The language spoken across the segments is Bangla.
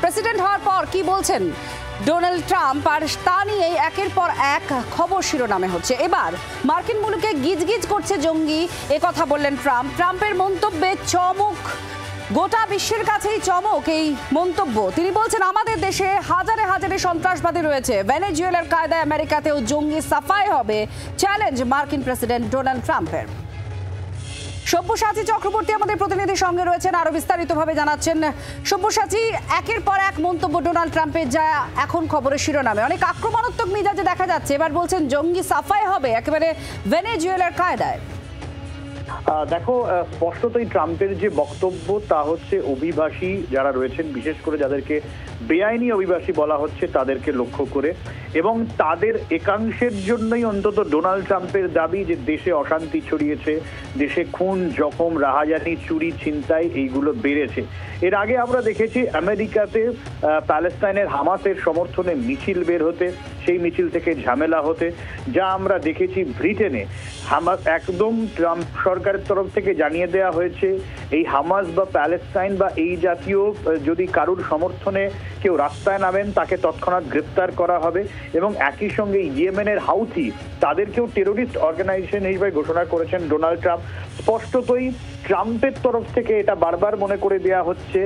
প্রেসিডেন্ট হওয়ার পর কি বলছেন ডোনাল্ড ট্রাম্প, আর তা নিয়েই একের পর এক খবর শিরোনামে হচ্ছে। এবার মার্কিন মুলুকে গিজগিজ করছে জঙ্গি, কথা বললেন ট্রাম্প। ট্রাম্পের মন্তব্যে চমক, গোটা বিশ্বের কাছেই চমক এই মন্তব্য। তিনি বলছেন আমাদের দেশে হাজারে হাজারে সন্ত্রাসবাদী রয়েছে, ভেনেজুয়েলার কায়দায় আমেরিকাতেও জঙ্গি সাফাই হবে, চ্যালেঞ্জ মার্কিন প্রেসিডেন্ট ডোনাল্ড ট্রাম্পের। সব্যসাচী চক্রবর্তী আমাদের প্রতিনিধির সঙ্গে রয়েছেন, আরো বিস্তারিতভাবে জানাচ্ছেন। সব্যসাচী, একের পর এক মন্তব্য ডোনাল্ড ট্রাম্পের, যা এখন খবরের শিরোনামে, অনেক আক্রমণাত্মক মেজাজে দেখা যাচ্ছে। এবার বলছেন জঙ্গি সাফাই হবে একেবারে ভেনেজুয়েলার কায়দায়। দেখো, স্পষ্টতই ট্রাম্পের যে বক্তব্য তা হচ্ছে অভিবাসী যারা রয়েছেন, বিশেষ করে যাদেরকে বেআইনি অভিবাসী বলা হচ্ছে তাদেরকে লক্ষ্য করে, এবং তাদের একাংশের জন্যই অন্তত ডোনাল্ড ট্রাম্পের দাবি যে দেশে অশান্তি ছড়িয়েছে, দেশে খুন, জখম, রাহাজানি, চুরি, ছিনতাই এইগুলো বেড়েছে। এর আগে আমরা দেখেছি আমেরিকাতে প্যালেস্তাইনের হামাসের সমর্থনে মিছিল বের হতে, সেই মিছিল থেকে ঝামেলা হতে, যা আমরা দেখেছি ব্রিটেনে হামাস, একদম ট্রাম্প সরকারের তরফ থেকে জানিয়ে দেওয়া হয়েছে এই হামাস বা প্যালেস্তাইন বা এই জাতীয় যদি কারুর সমর্থনে কেউ রাস্তায় নামেন তাকে তৎক্ষণাৎ গ্রেপ্তার করা হবে, এবং একই সঙ্গে ইয়েমেনের হাউথি তাদেরকেও টেরোরিস্ট অর্গানাইজেশন হিসেবে ঘোষণা করেছেন ডোনাল্ড ট্রাম্প। স্পষ্টতই ট্রাম্পের তরফ থেকে এটা বারবার মনে করে দেওয়া হচ্ছে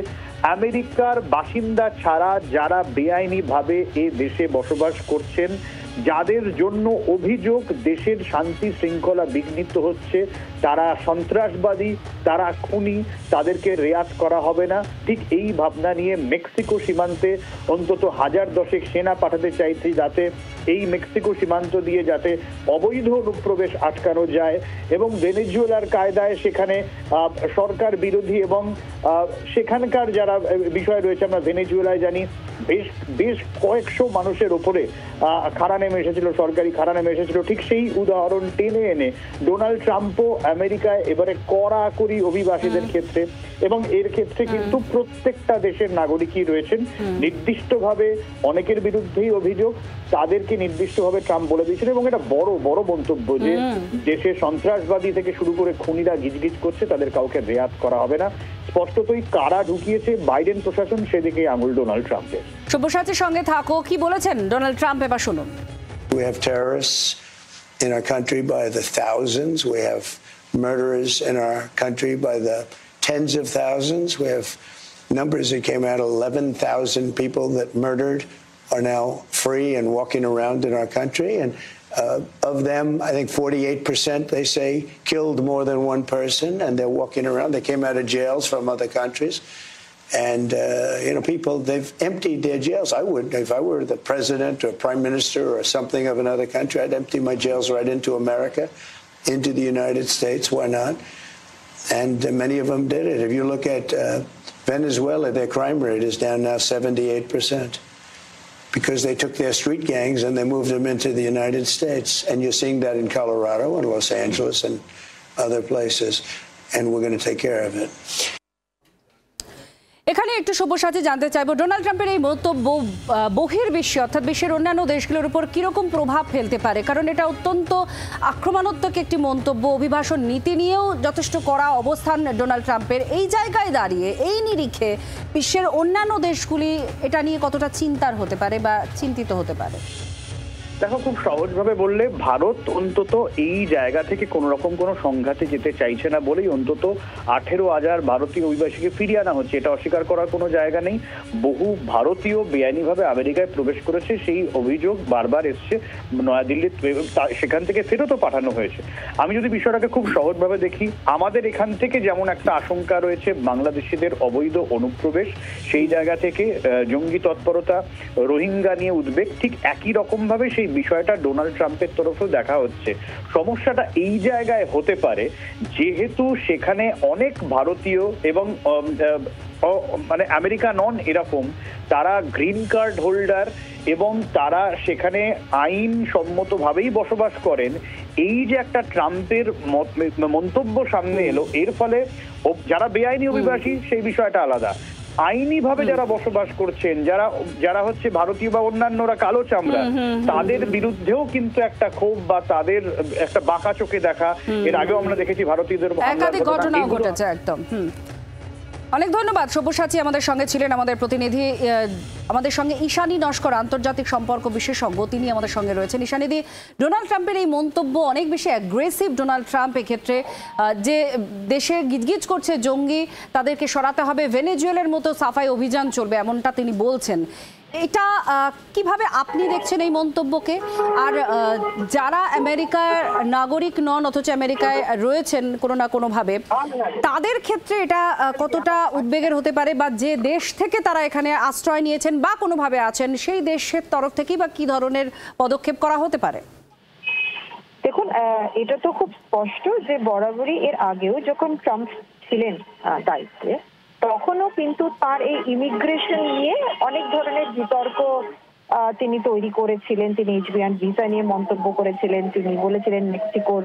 আমেরিকার বাসিন্দা ছাড়া যারা বেআইনিভাবে এ দেশে বসবাস করছেন, যাদের জন্য অভিযোগ দেশের শান্তি শৃঙ্খলা বিঘ্নিত হচ্ছে, তারা সন্ত্রাসবাদী, তারা খুনি, তাদেরকে রেয়াত করা হবে না। ঠিক এই ভাবনা নিয়ে মেক্সিকো সীমান্তে অন্তত 1000 সেনা পাঠাতে চাইছে, যাতে এই মেক্সিকো সীমান্ত দিয়ে যাতে অবৈধ অনুপ্রবেশ আটকানো যায়, এবং ভেনেজুয়েলার কায়দায় সেখানে সরকার বিরোধী এবং সেখানকার যারা বিষয় রয়েছে, আমরা ভেনেজুয়েলায় জানি বেশ কয়েকশো মানুষের ওপরে খাড়া নেমে এসেছিল, সরকারি খাড়া নেমে এসেছিল। ঠিক সেই উদাহরণ টেনে এনে ডোনাল্ড ট্রাম্পও আমেরিকায় এবারে কড়াকড়ি অভিবাসীদের ক্ষেত্রে, এবং এর ক্ষেত্রে কিন্তু প্রত্যেকটা দেশের নাগরিকই রয়েছেন, নির্দিষ্টভাবে অনেকের বিরুদ্ধেই অভিযোগ, তাদেরকে নির্দিষ্টভাবে ট্রাম্প বলে দিয়েছেন। এবং এটা বড় বড় মন্তব্য যে দেশে সন্ত্রাসবাদী থেকে শুরু করে খুনিরা গিজগিজ করছে, তাদের কাউকে রেয়াত করা হবে না। স্পষ্টতই কারা ঢুকিয়েছে বাইডেন প্রশাসন, সেদিকে আঙুল ডোনাল্ড ট্রাম্পের। সব্যসাচীর সঙ্গে থাকো, কি বলেছেন ডোনাল্ড ট্রাম্প, এবার শুনুন। We have terrorists in our country by the thousands. We have murderers in our country by the tens of thousands. We have numbers that came out, 11,000 people that murdered are now free and walking around in our country. And of them, I think 48%, they say, killed more than one person, and they're walking around. They came out of jails from other countries. And, people, they've emptied their jails. I would, if I were the president or prime minister or something of another country, I'd empty my jails right into America, into the United States. Why not? And many of them did it. If you look at Venezuela, their crime rate is down now 78%. Because they took their street gangs and they moved them into the United States. And you're seeing that in Colorado and Los Angeles and other places. And we're going to take care of it. এখানে একটু সব্যসাচী জানতে চাইবো, ডোনাল্ড ট্রাম্পের এই মন্তব্য বহির্বিশ্বে অর্থাৎ বিশ্বের অন্যান্য দেশগুলোর উপর কিরকম প্রভাব ফেলতে পারে? কারণ এটা অত্যন্ত আক্রমণাত্মক একটি মন্তব্য, অভিবাসন নীতি নিয়েও যথেষ্ট কড়া অবস্থান ডোনাল্ড ট্রাম্পের। এই জায়গায় দাঁড়িয়ে, এই নিরিখে বিশ্বের অন্যান্য দেশগুলি এটা নিয়ে কতটা চিন্তার হতে পারে বা চিন্তিত হতে পারে? দেখো, খুব সহজভাবে বললে ভারত অন্তত এই জায়গা থেকে কোন রকম কোনো সংঘাতে যেতে চাইছে না বলেই অন্তত 18,000 ভারতীয় অভিবাসীকে ফিরিয়ে আনা হচ্ছে। এটা অস্বীকার করার কোনো জায়গা নেই। বহু ভারতীয় বেআইনিভাবে আমেরিকায় প্রবেশ করেছে, সেই অভিযোগ বারবার এসছে নয়াদিল্লির, সেখান থেকে ফেরতও পাঠানো হয়েছে। আমি যদি বিষয়টাকে খুব সহজভাবে দেখি, আমাদের এখান থেকে যেমন একটা আশঙ্কা রয়েছে বাংলাদেশিদের অবৈধ অনুপ্রবেশ, সেই জায়গা থেকে জঙ্গি তৎপরতা, রোহিঙ্গা নিয়ে উদ্বেগ, ঠিক একই রকম ভাবে সেই বিষয়টা ডোনাল্ড ট্রাম্পের তরফেও দেখা হচ্ছে। সমস্যাটা এই জায়গায় হতে পারে যেহেতু সেখানে অনেক ভারতীয় এবং মানে আমেরিকা নন এরকম, তারা গ্রিন কার্ড হোল্ডার এবং তারা সেখানে আইন সম্মতভাবেই বসবাস করেন। এই যে একটা ট্রাম্পের মন্তব্য সামনে এলো, এর ফলে যারা বেআইনি অভিবাসী সেই বিষয়টা আলাদা, আইনিভাবে যারা বসবাস করছেন, যারা হচ্ছে ভারতীয় বা অন্যান্যরা কালো চামড়া, তাদের বিরুদ্ধেও কিন্তু একটা ক্ষোভ বা তাদের একটা বাঁকা চোখে দেখা। এর আগেও আমরা দেখেছি ভারতীয়দের একাধিক ঘটনাও ঘটেছে। একদম অনেক ধন্যবাদ। সব্যসাচী আমাদের সঙ্গে ছিলেন, আমাদের প্রতিনিধি। আমাদের সঙ্গে ঈশানী নস্কর, আন্তর্জাতিক সম্পর্ক বিশেষজ্ঞ, তিনি আমাদের সঙ্গে রয়েছেন। ঈশানীদি, ডোনাল্ড ট্রাম্পের এই মন্তব্য অনেক বেশি অ্যাগ্রেসিভ। ডোনাল্ড ট্রাম্প এক্ষেত্রে যে দেশে গিজগিজ করছে জঙ্গি, তাদেরকে সরাতে হবে, ভেনেজুয়েলার মতো সাফাই অভিযান চলবে, এমনটা তিনি বলছেন। এটা কিভাবে আপনি দেখছেন এই মন্তব্যকে? আর যারা আমেরিকার নাগরিক নন অথচ আমেরিকায় রয়েছেন কোনো না কোনোভাবে, তাদের ক্ষেত্রে এটা কতটা উদ্বেগের হতে পারে, বা যে দেশ থেকে তারা এখানে আশ্রয় নিয়েছেন বা কোনোভাবে আছেন, সেই দেশের তরফ থেকেই বা কি ধরনের পদক্ষেপ করা হতে পারে? দেখুন, এটা তো খুব স্পষ্ট যে বরাবরই এর আগেও যখন ট্রাম্প ছিলেন দায়িত্বে, তখনও কিন্তু তার এই ইমিগ্রেশন নিয়ে অনেক ধরনের বিতর্ক তিনি তৈরি করেছিলেন। তিনি H1B ভিসা নিয়ে মন্তব্য করেছিলেন, তিনি বলেছিলেন মেক্সিকোর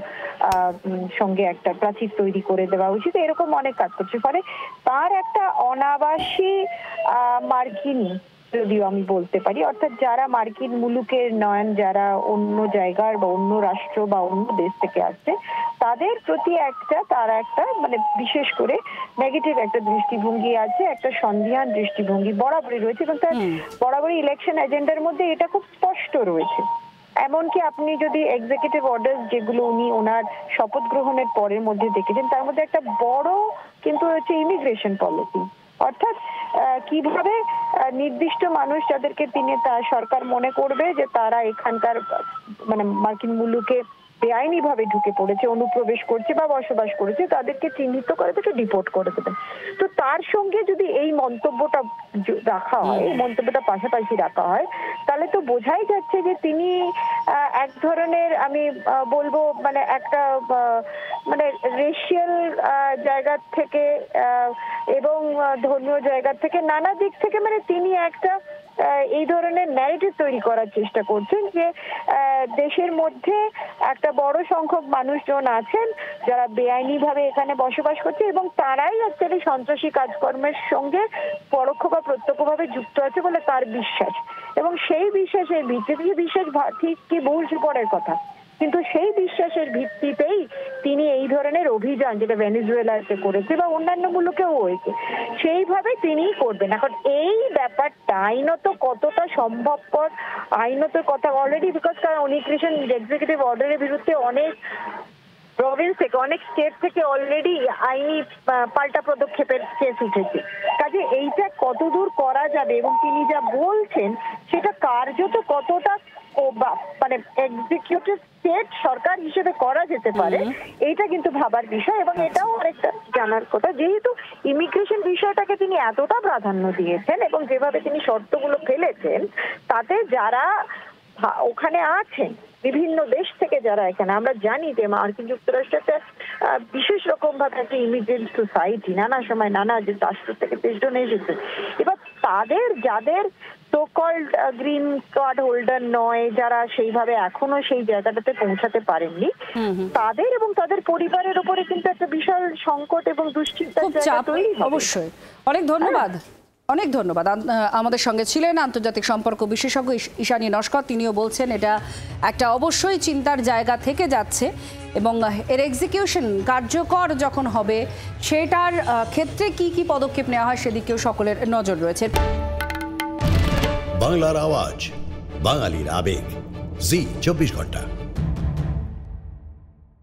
সঙ্গে একটা প্রাচীর তৈরি করে দেওয়া উচিত, এরকম অনেক কাজ করছে। ফলে তার একটা অনাবাসী মার্কিনী, যদিও আমি বলতে পারি, অর্থাৎ যারা মার্কিন মুলুকের নয়, যারা অন্য জায়গার বা অন্য রাষ্ট্র বা অন্য দেশ থেকে আসছে, তাদের প্রতি তার একটা মানে বিশেষ করে নেগেটিভ একটা দৃষ্টিভঙ্গি আছে, একটা সন্দিহান দৃষ্টিভঙ্গি বরাবরই রয়েছে, এবং তার বরাবরই ইলেকশন এজেন্ডার মধ্যে এটা খুব স্পষ্ট রয়েছে। এমনকি আপনি যদি এক্সিকিউটিভ অর্ডার যেগুলো উনি ওনার শপথ গ্রহণের পরের মধ্যে দেখেছেন, তার মধ্যে একটা বড় কিন্তু হচ্ছে ইমিগ্রেশন পলিসি, অর্থাৎ কিভাবে নির্দিষ্ট মানুষ যাদেরকে তার সরকার মনে করবে যে তারা এখানকার মানে মার্কিন মুলুকে বেআইনি ভাবে ঢুকে পড়েছে, অনুপ্রবেশ করছে বা বসবাস করেছে, তাদেরকে চিহ্নিত করে তাকে ডিপোর্ট করে দেবেন। তো তার সঙ্গে যদি এই মন্তব্যটা রাখা হয়, এই মন্তব্যটা পাশাপাশি রাখা হয়, তাহলে তো বোঝাই যাচ্ছে যে তিনি এক ধরনের, আমি বলবো মানে একটা মানে রেশিয়াল জায়গা থেকে এবং ধর্মীয় জায়গা থেকে নানা দিক থেকে মানে তিনি একটা এই ধরনের ন্যারেটিভ তৈরি করার চেষ্টা করছেন যে দেশের মধ্যে একটা বড় সংখ্যক মানুষজন আছেন যারা বেআইনি ভাবে এখানে বসবাস করছে, এবং তারাই অ্যাকচুয়ালি সন্ত্রাসী কাজকর্মের সঙ্গে পরোক্ষ বা প্রত্যক্ষভাবে যুক্ত আছে বলে তার বিশ্বাস। এবং সেই বিশ্বাসের ভিত্তিতে, বিশ্বাস ঠিক কি ভুল পরের কথা, কিন্তু সেই বিশ্বাসের ভিত্তিতেই তিনি এই ধরনের অভিযান, যেটা ভেনেজুয়েলাতে করেছে বা অন্যান্য মুলুকেও হয়েছে, সেইভাবে তিনিই করবেন। এখন এই ব্যাপারটা আইনত কতটা সম্ভবপর, আইনত কথা অলরেডি, বিকজ কারণ ইমিগ্রেশন এক্সিকিউটিভ অর্ডারের বিরুদ্ধে অনেক প্রভিন্স থেকে, অনেক স্টেট থেকে অলরেডি আইনি পাল্টা পদক্ষেপের কেস উঠেছে। কাজে এইটা কতদূর করা যাবে এবং তিনি যা বলছেন সেটা কার্যত কতটা মানে এক্সিকিউটিভ স্টেট সরকার হিসেবে করা যেতে পারে, এইটা কিন্তু ভাবার বিষয়। এবং এটাও আরেকটা জানার কথা, যেহেতু ইমিগ্রেশন বিষয়টাকে তিনি এতটা প্রাধান্য দিয়েছেন এবং যেভাবে তিনি শর্তগুলো ফেলেছেন, তাতে যারা ওখানে আছেন বিভিন্ন দেশ থেকে, যারা এখানে, আমরা জানি যে মার্কিন যুক্তরাষ্ট্র একটা বিশেষ রকম ভাবে একটা ইমিগ্রেন্ট সোসাইটি, নানা সময় নানা যে রাষ্ট্র থেকে দেশজন এসেছে, এবার তাদের যাদের so called green card holder নয়, যারা সেইভাবে এখনো সেই জায়গাটাতে পৌঁছাতে পারেননি, তাদের এবং তাদের পরিবারের উপরে কিন্তু একটা বিশাল সংকট এবং দুশ্চিন্তার জায়গা তৈরি হবে। অবশ্যই। অনেক ধন্যবাদ। অনেক ধন্যবাদ। আমাদের সঙ্গে ছিলেন আন্তর্জাতিক সম্পর্ক বিশেষজ্ঞ ঈশানী নস্কর। তিনিও বলছেন এটা একটা অবশ্যই চিন্তার জায়গা থেকে যাচ্ছে, এবং এর এক্সিকিউশন কার্যকর যখন হবে সেটার ক্ষেত্রে কি কি পদক্ষেপ নেওয়া হয় সেদিকেও সকলের নজর রয়েছে। বাংলার আওয়াজ, বাঙালির আবেগ, জি 24 ঘন্টা।